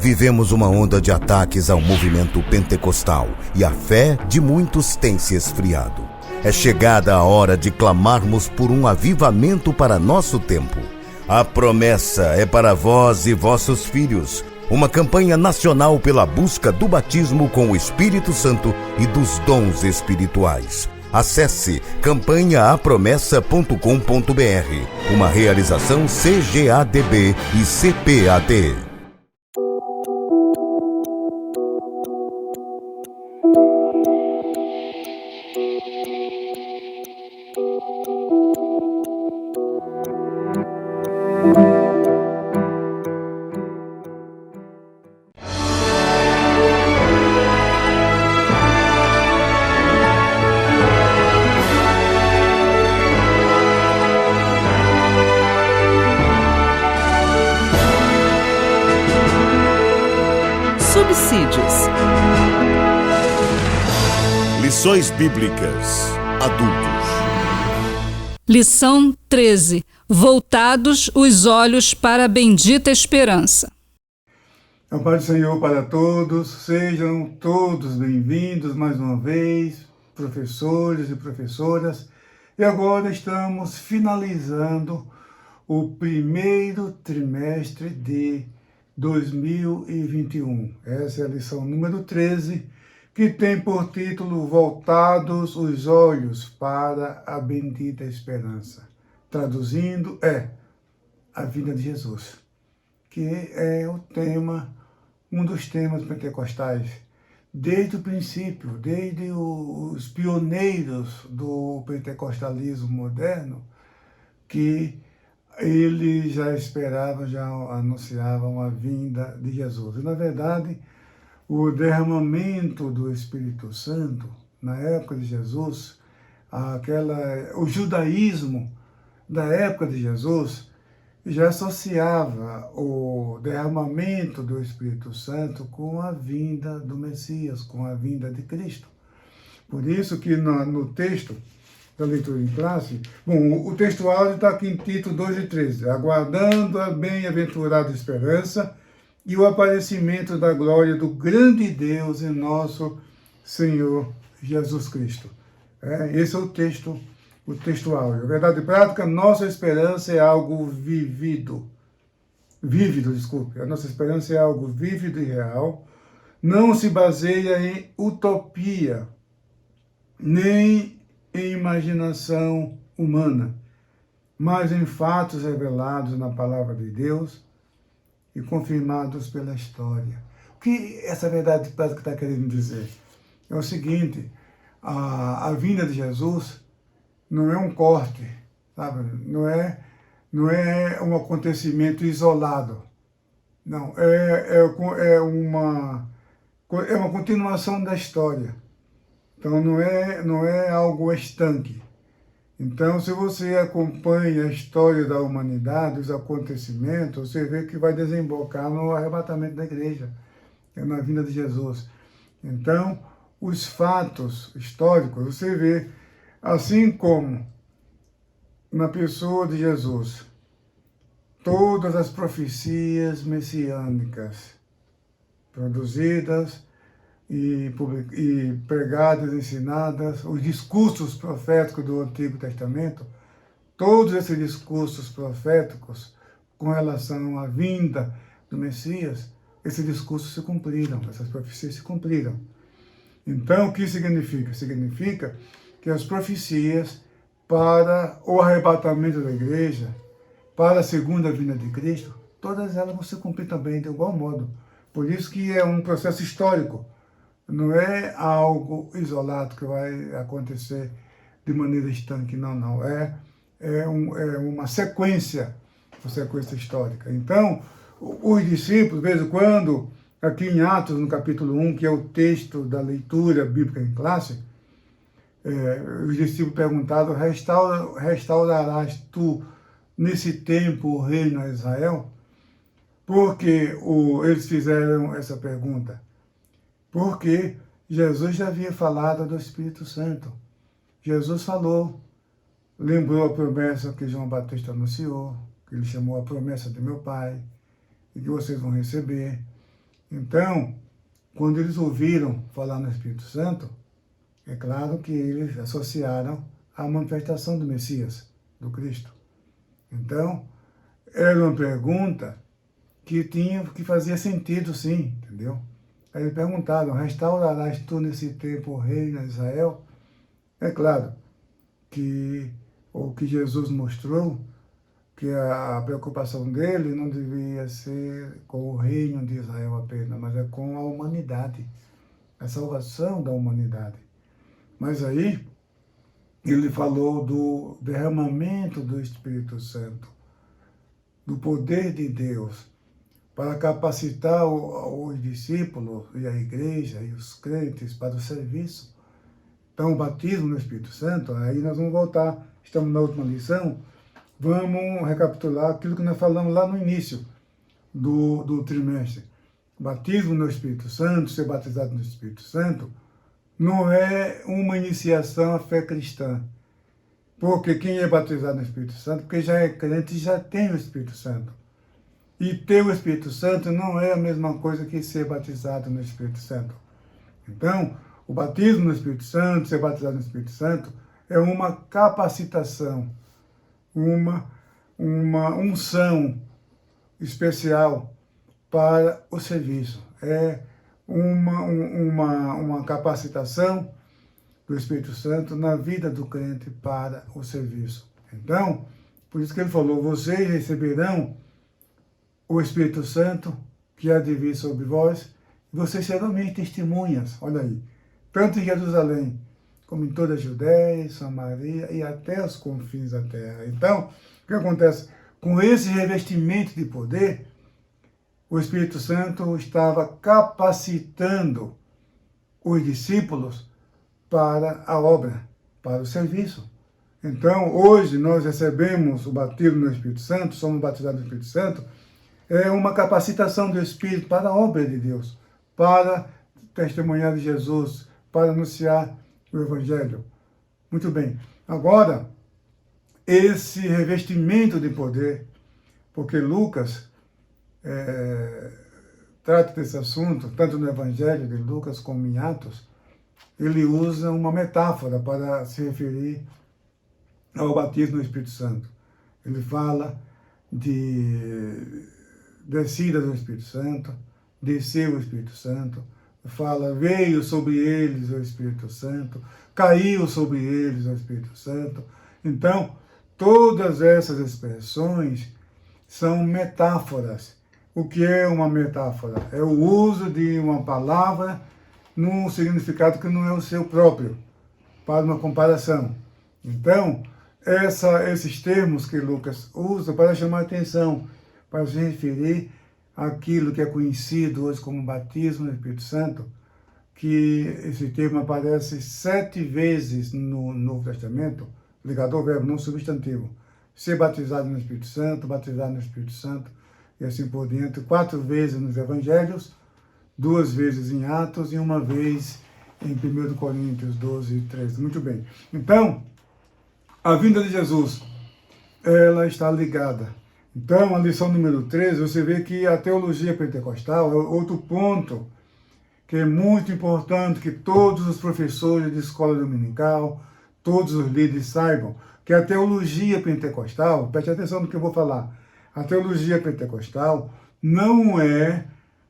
Vivemos uma onda de ataques ao movimento pentecostal e a fé de muitos tem se esfriado. É chegada a hora de clamarmos por um avivamento para nosso tempo. A promessa é para vós e vossos filhos. Uma campanha nacional pela busca do batismo com o Espírito Santo e dos dons espirituais. Acesse campanhaapromessa.com.br. Uma realização CGADB e CPAD. Subsídios. Lições Bíblicas Adultos. Lição 13. Voltados os olhos para a bendita esperança. A paz do Senhor para todos, sejam todos bem-vindos mais uma vez, professores e professoras. E agora estamos finalizando o primeiro trimestre de 2021. Essa é a lição número 13, que tem por título Voltados os olhos para a bendita esperança. Traduzindo, a vinda de Jesus, que é o tema, um dos temas pentecostais, desde o princípio, desde os pioneiros do pentecostalismo moderno, que eles já esperavam, já anunciavam a vinda de Jesus. E, na verdade, o derramamento do Espírito Santo, na época de Jesus, o judaísmo da época de Jesus, já associava o derramamento do Espírito Santo com a vinda do Messias, com a vinda de Cristo. Por isso que no texto da leitura em classe, o texto áudio está aqui em Tito 2:13, aguardando a bem-aventurada esperança e o aparecimento da glória do grande Deus e nosso Senhor Jesus Cristo. Esse é o texto áudio. A verdade prática, nossa esperança é algo vívido, a nossa esperança é algo vívido e real, não se baseia em utopia, nem em imaginação humana, mas em fatos revelados na palavra de Deus e confirmados pela história. O que essa verdade prática está querendo dizer? É o seguinte, a vinda de Jesus não é um corte, sabe? Não é um acontecimento isolado. Não, é uma continuação da história. Então não é algo estanque. Então, se você acompanha a história da humanidade, os acontecimentos, você vê que vai desembocar no arrebatamento da igreja, na vinda de Jesus. Então, os fatos históricos, você vê, assim como na pessoa de Jesus, todas as profecias messiânicas produzidas e pregadas, ensinadas, os discursos proféticos do Antigo Testamento, todos esses discursos proféticos com relação à vinda do Messias, esses discursos se cumpriram, essas profecias se cumpriram. Então, o que significa? Significa que as profecias para o arrebatamento da igreja, para a segunda vinda de Cristo, todas elas vão se cumprir também de igual modo. Por isso que é um processo histórico. Não é algo isolado que vai acontecer de maneira estanque, não. É uma sequência histórica. Então, os discípulos, de vez em quando, aqui em Atos, no capítulo 1, que é o texto da leitura bíblica em classe, os discípulos perguntaram, restaurarás tu nesse tempo o reino a Israel? Porque eles fizeram essa pergunta? Porque Jesus já havia falado do Espírito Santo. Jesus falou, lembrou a promessa que João Batista anunciou, que ele chamou a promessa de meu Pai, e que vocês vão receber. Então, quando eles ouviram falar no Espírito Santo, é claro que eles associaram à manifestação do Messias, do Cristo. Então, era uma pergunta que fazia sentido, sim, entendeu? Aí eles perguntaram: restaurarás tu nesse tempo o reino de Israel? É claro que o que Jesus mostrou, que a preocupação dele não devia ser com o reino de Israel apenas, mas é com a humanidade, a salvação da humanidade. Mas aí ele falou do derramamento do Espírito Santo, do poder de Deus, para capacitar os discípulos e a igreja e os crentes para o serviço. Então, o batismo no Espírito Santo, aí nós vamos voltar, estamos na última lição, vamos recapitular aquilo que nós falamos lá no início do trimestre. Batismo no Espírito Santo, ser batizado no Espírito Santo, não é uma iniciação à fé cristã. Porque quem é batizado no Espírito Santo, porque já é crente, já tem o Espírito Santo. E ter o Espírito Santo não é a mesma coisa que ser batizado no Espírito Santo. Então, o batismo no Espírito Santo, ser batizado no Espírito Santo, é uma capacitação, uma unção especial para o serviço. É uma capacitação do Espírito Santo na vida do crente para o serviço. Então, por isso que ele falou: vocês receberão o Espírito Santo que há de vir sobre vós, e vocês serão minhas testemunhas, olha aí, tanto em Jerusalém, como em toda a Judéia, Samaria e até os confins da terra. Então, o que acontece? Com esse revestimento de poder, o Espírito Santo estava capacitando os discípulos para a obra, para o serviço. Então, hoje nós recebemos o batismo no Espírito Santo, somos batizados no Espírito Santo, é uma capacitação do Espírito para a obra de Deus, para testemunhar de Jesus, para anunciar o Evangelho. Muito bem. Agora, esse revestimento de poder, porque Lucas trata desse assunto, tanto no Evangelho de Lucas como em Atos, ele usa uma metáfora para se referir ao batismo no Espírito Santo. Ele fala de descida do Espírito Santo, desceu o Espírito Santo, fala, veio sobre eles o Espírito Santo, caiu sobre eles o Espírito Santo. Então, todas essas expressões são metáforas. O que é uma metáfora? É o uso de uma palavra num significado que não é o seu próprio, para uma comparação. Então, esses termos que Lucas usa para chamar a atenção, para se referir àquilo que é conhecido hoje como batismo no Espírito Santo, que esse termo aparece 7 vezes no Novo Testamento, ligado ao verbo, não substantivo. Ser batizado no Espírito Santo, batizado no Espírito Santo, e assim por diante, 4 vezes nos Evangelhos, 2 vezes em Atos e 1 vez em 1 Coríntios 12 e 13. Muito bem. Então, a vinda de Jesus, ela está ligada. Então, a lição número 13, você vê que a teologia pentecostal é outro ponto que é muito importante que todos os professores de escola dominical, todos os líderes saibam, que a teologia pentecostal, preste atenção no que eu vou falar, a teologia pentecostal não é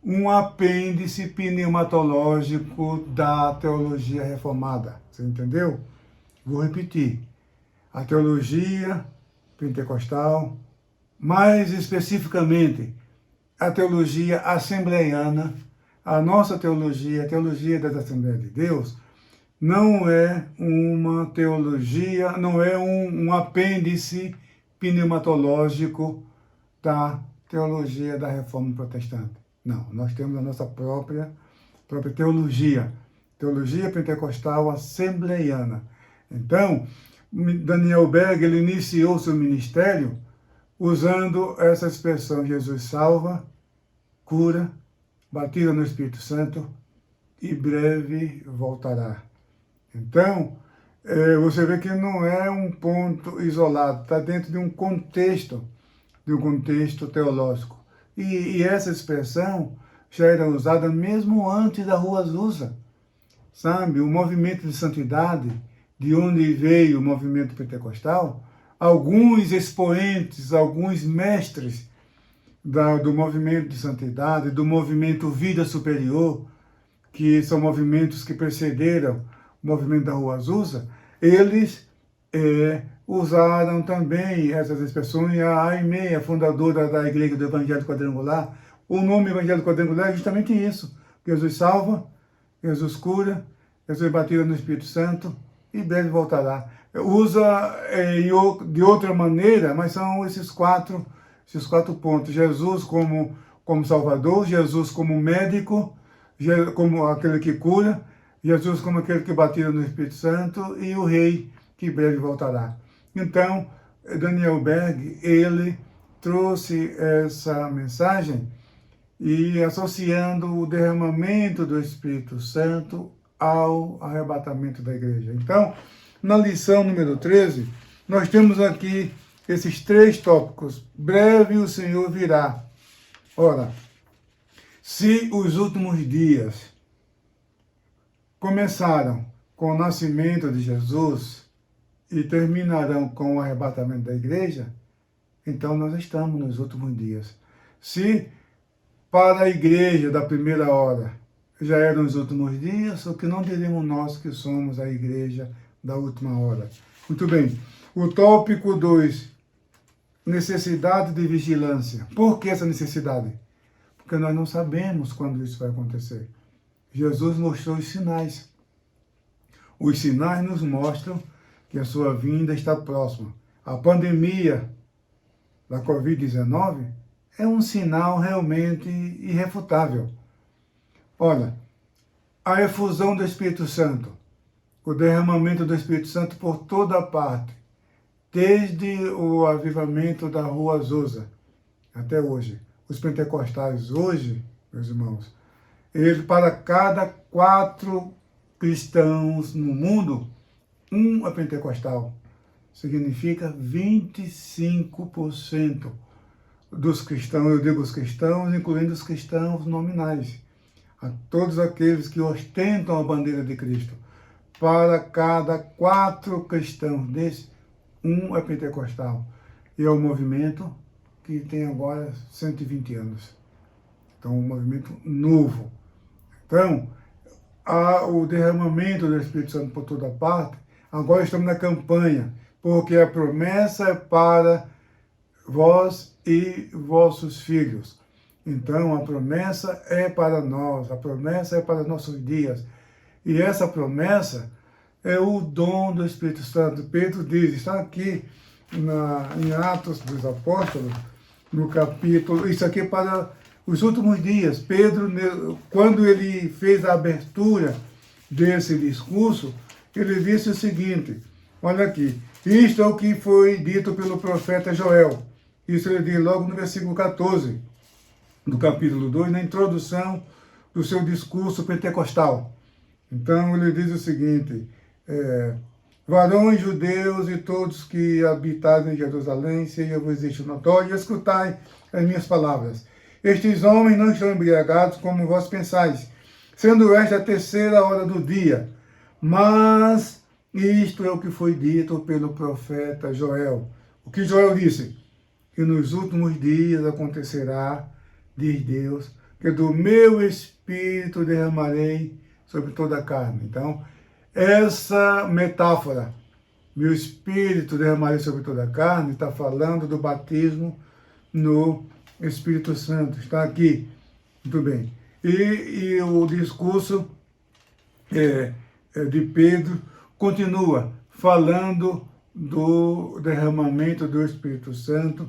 um apêndice pneumatológico da teologia reformada. Você entendeu? Vou repetir. A teologia pentecostal, mais especificamente a teologia assembleiana, a nossa teologia, a teologia das Assembleias de Deus, não é uma teologia, não é um apêndice pneumatológico da teologia da Reforma Protestante. Não, nós temos a nossa própria teologia, teologia pentecostal assembleiana. Então, Daniel Berg, ele iniciou seu ministério usando essa expressão: Jesus salva, cura, batiza no Espírito Santo e breve voltará. Então, você vê que não é um ponto isolado, está dentro de um contexto teológico. E essa expressão já era usada mesmo antes da Rua Azusa. Sabe, o movimento de santidade, de onde veio o movimento pentecostal, alguns expoentes, alguns mestres do movimento de santidade, do movimento Vida Superior, que são movimentos que precederam o movimento da Rua Azusa, eles usaram também essas expressões. A Aimee, a fundadora da Igreja do Evangelho Quadrangular, o nome Evangelho Quadrangular é justamente isso: Jesus salva, Jesus cura, Jesus batida no Espírito Santo e breve voltará. Usa de outra maneira, mas são esses quatro pontos: Jesus como Salvador, Jesus como médico, como aquele que cura, Jesus como aquele que batida no Espírito Santo e o Rei que breve voltará. Então, Daniel Berg, ele trouxe essa mensagem e associando o derramamento do Espírito Santo ao arrebatamento da igreja. Então, na lição número 13, nós temos aqui esses 3 tópicos. Breve o Senhor virá. Ora, se os últimos dias começaram com o nascimento de Jesus e terminarão com o arrebatamento da igreja, então nós estamos nos últimos dias. Se para a igreja da primeira hora já eram os últimos dias, o que não diremos nós que somos a igreja da última hora? Muito bem. O tópico 2, necessidade de vigilância. Por que essa necessidade? Porque nós não sabemos quando isso vai acontecer. Jesus mostrou os sinais. Os sinais nos mostram que a sua vinda está próxima. A pandemia da Covid-19 é um sinal realmente irrefutável. Olha, a efusão do Espírito Santo, o derramamento do Espírito Santo por toda parte, desde o avivamento da Rua Azusa até hoje. Os pentecostais hoje, meus irmãos, eles, para cada 4 cristãos no mundo, um é pentecostal. Significa 25% dos cristãos, eu digo os cristãos, incluindo os cristãos nominais, a todos aqueles que ostentam a bandeira de Cristo. Para cada 4 cristãos desses, um é pentecostal. E é um movimento que tem agora 120 anos. Então, um movimento novo. Então, o derramamento do Espírito Santo por toda parte. Agora estamos na campanha, porque a promessa é para vós e vossos filhos. Então, a promessa é para nós, a promessa é para nossos dias. E essa promessa é o dom do Espírito Santo. Pedro diz, está aqui em Atos dos Apóstolos, no capítulo, isso aqui é para os últimos dias. Pedro, quando ele fez a abertura desse discurso, ele disse o seguinte, olha aqui, isto é o que foi dito pelo profeta Joel. Isso ele diz logo no versículo 14, do capítulo 2, na introdução do seu discurso pentecostal. Então ele diz o seguinte, varões judeus e todos que habitam em Jerusalém, seja-vos isto notório, e escutai as minhas palavras. Estes homens não estão embriagados como vós pensais, sendo esta a 3ª hora do dia. Mas isto é o que foi dito pelo profeta Joel. O que Joel disse? Que nos últimos dias acontecerá, diz Deus, que do meu Espírito derramarei sobre toda a carne. Então, essa metáfora, meu Espírito derramarei sobre toda a carne, está falando do batismo no Espírito Santo. Está aqui. Muito bem. E o discurso de Pedro continua falando do derramamento do Espírito Santo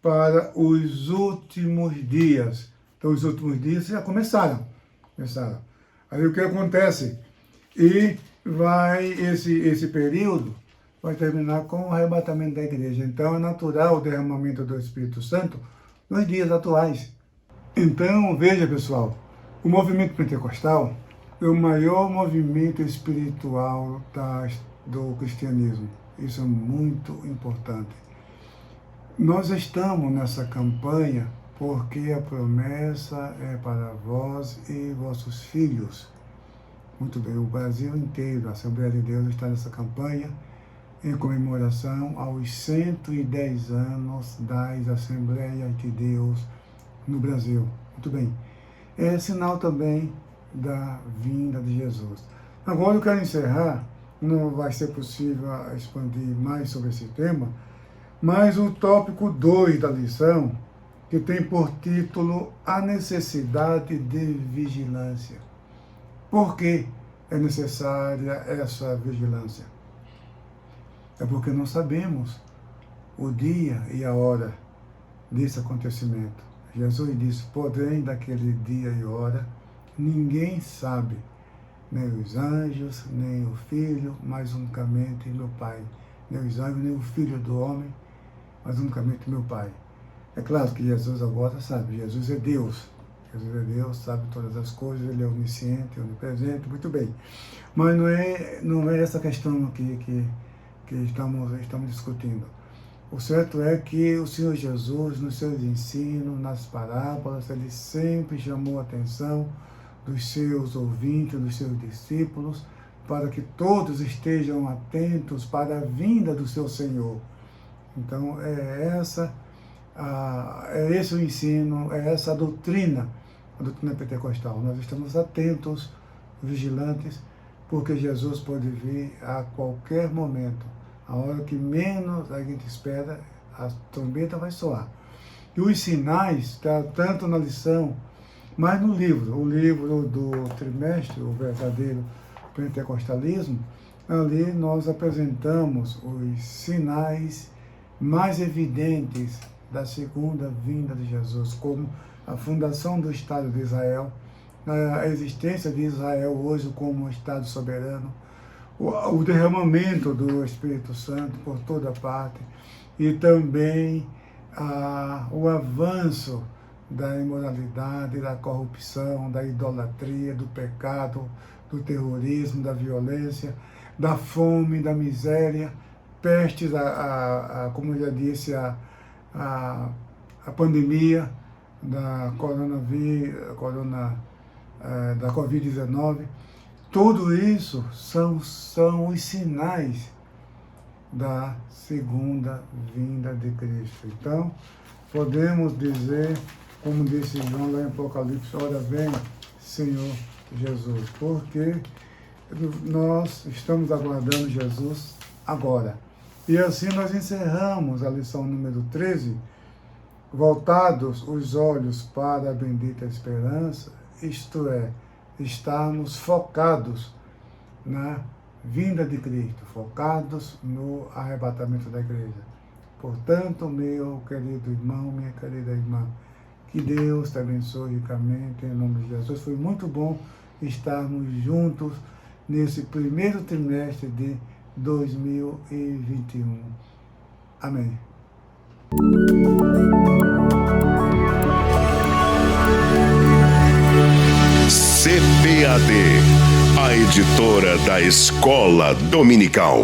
para os últimos dias. Então, os últimos dias já começaram. Aí o que acontece? E esse período vai terminar com o arrebatamento da igreja. Então, é natural o derramamento do Espírito Santo nos dias atuais. Então, veja, pessoal, o movimento pentecostal é o maior movimento espiritual do cristianismo. Isso é muito importante. Nós estamos nessa campanha porque a promessa é para vós e vossos filhos. Muito bem, o Brasil inteiro, a Assembleia de Deus está nessa campanha em comemoração aos 110 anos das Assembleias de Deus no Brasil. Muito bem, é sinal também da vinda de Jesus. Agora eu quero encerrar, não vai ser possível expandir mais sobre esse tema, mas o tópico 2 da lição, que tem por título a necessidade de vigilância. Por que é necessária essa vigilância? É porque não sabemos o dia e a hora desse acontecimento. Jesus disse, porém, daquele dia e hora, ninguém sabe, nem os anjos, nem o Filho, mas unicamente meu Pai. Nem os anjos, nem o Filho do homem, mas unicamente meu Pai. É claro que Jesus agora sabe, Jesus é Deus. Jesus é Deus, sabe todas as coisas, Ele é onisciente, onipresente, muito bem. Mas não é essa questão que estamos discutindo. O certo é que o Senhor Jesus, nos seus ensinos, nas parábolas, Ele sempre chamou a atenção dos seus ouvintes, dos seus discípulos, para que todos estejam atentos para a vinda do seu Senhor. Então, é esse o ensino, é essa a doutrina pentecostal. Nós estamos atentos, vigilantes, porque Jesus pode vir a qualquer momento. A hora que menos a gente espera, a trombeta vai soar. E os sinais, está tanto na lição, mas no livro, o livro do trimestre, o verdadeiro pentecostalismo, ali nós apresentamos os sinais mais evidentes da segunda vinda de Jesus, como a fundação do Estado de Israel, a existência de Israel hoje como um Estado soberano, o derramamento do Espírito Santo por toda parte e também o avanço da imoralidade, da corrupção, da idolatria, do pecado, do terrorismo, da violência, da fome, da miséria, pestes, como eu já disse, a pandemia da da Covid-19. Tudo isso são os sinais da segunda vinda de Cristo. Então, podemos dizer, como disse João lá em Apocalipse, ora vem, Senhor Jesus, porque nós estamos aguardando Jesus agora. E assim nós encerramos a lição número 13, voltados os olhos para a bendita esperança, isto é, estarmos focados na vinda de Cristo, focados no arrebatamento da igreja. Portanto, meu querido irmão, minha querida irmã, que Deus te abençoe ricamente, em nome de Jesus. Foi muito bom estarmos juntos nesse primeiro trimestre de 2021. Amém. CPAD, a editora da Escola Dominical.